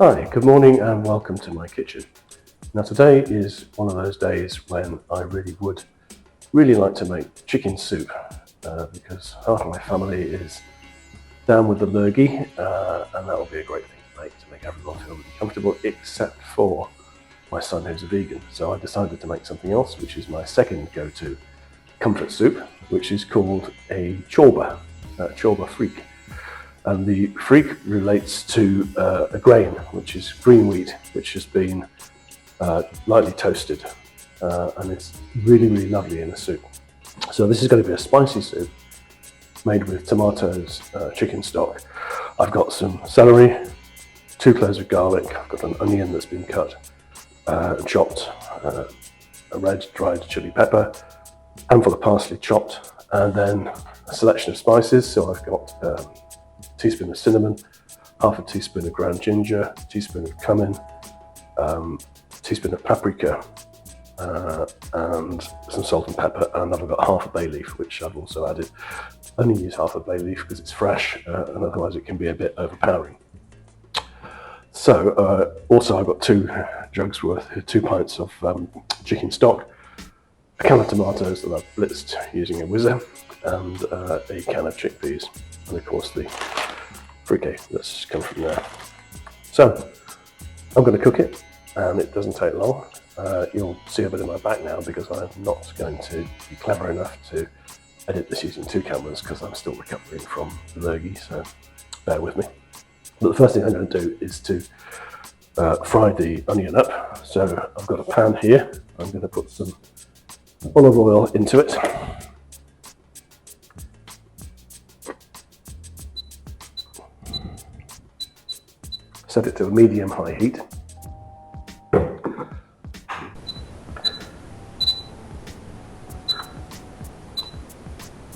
Hi, good morning and welcome to my kitchen. Now today is one of those days when I would really like to make chicken soup because half of my family is down with the lurgy and that will be a great thing to make everyone feel really comfortable except for my son who's a vegan. So I decided to make something else, which is my second go-to comfort soup, which is called a Chorba frik. And the frik relates to a grain, which is green wheat, which has been lightly toasted, and it's really lovely in a soup. So this is going to be a spicy soup made with tomatoes, chicken stock. I've got some celery, 2 cloves of garlic, I've got an onion that's been cut and chopped, a red dried chili pepper, a handful of parsley chopped, and then a selection of spices. So I've got a teaspoon of cinnamon, half a teaspoon of ground ginger, a teaspoon of cumin, a teaspoon of paprika, and some salt and pepper, and I've got half a bay leaf, which I've also added. I only use half a bay leaf because it's fresh, and otherwise it can be a bit overpowering. So also I've got 2 jugs worth, 2 pints of chicken stock, a can of tomatoes that I've blitzed using a whizzer, and a can of chickpeas, and of course the frik that's come from there. So I'm going to cook it, and it doesn't take long. You'll see a bit of my back now because I'm not going to be clever enough to edit this using 2 cameras because I'm still recovering from the lurgy, so bear with me. But the first thing I'm going to do is to fry the onion up. So I've got a pan here. I'm going to put some olive oil into it. Set it to a medium-high heat.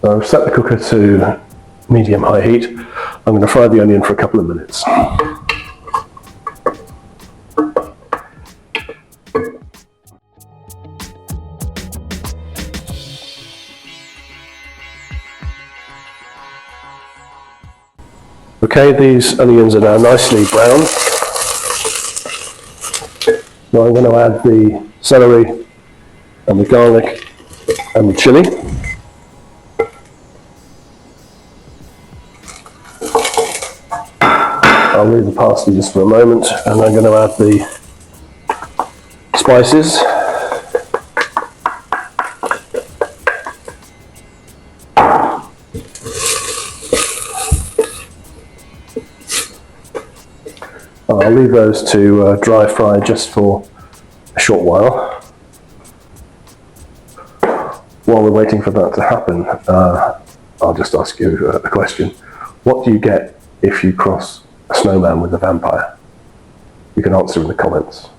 So I've set the cooker to medium-high heat. I'm going to fry the onion for a couple of minutes. Okay, these onions are now nicely brown. Now I'm going to add the celery and the garlic and the chili. I'll leave the parsley just for a moment, and I'm going to add the spices. I'll leave those to dry fry just for a short while. While we're waiting for that to happen, I'll just ask you a question. What do you get if you cross a snowman with a vampire? You can answer in the comments.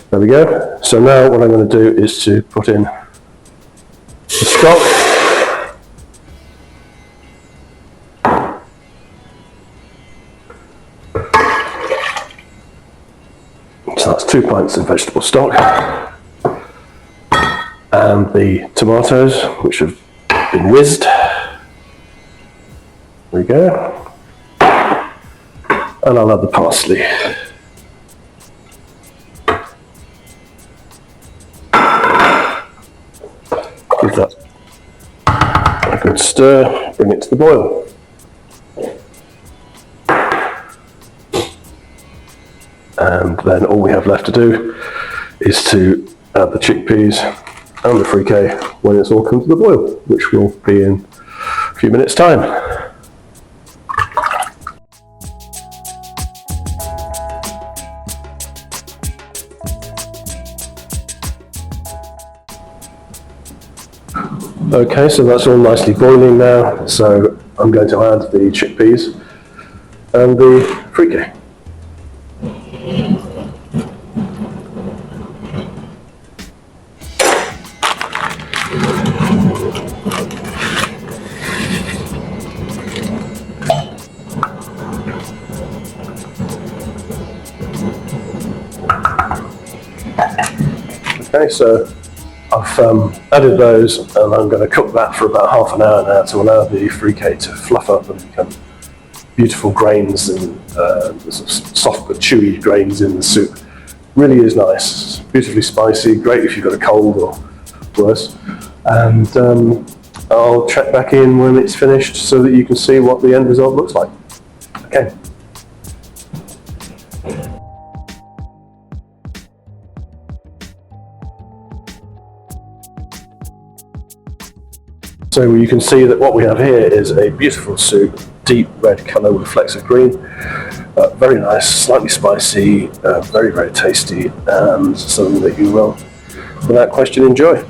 There we go. So now what I'm going to do is to put in the stock. So that's 2 pints of vegetable stock, and the tomatoes, which have been whizzed. There we go. And I'll add the parsley. Give that a good stir, bring it to the boil. And then all we have left to do is to add the chickpeas and the frik when it's all come to the boil, which will be in a few minutes' time. Okay, so that's all nicely boiling now, so I'm going to add the chickpeas and the frik. Okay, so I've added those, and I'm going to cook that for about half an hour now to allow the frik to fluff up and become beautiful grains and sort of soft but chewy grains in the soup. Really is nice, beautifully spicy, great if you've got a cold or worse. And I'll check back in when it's finished so that you can see what the end result looks like. Okay. So you can see that what we have here is a beautiful soup, deep red colour with flecks of green. Very nice, slightly spicy, very, very tasty, and something that you will, without question, enjoy.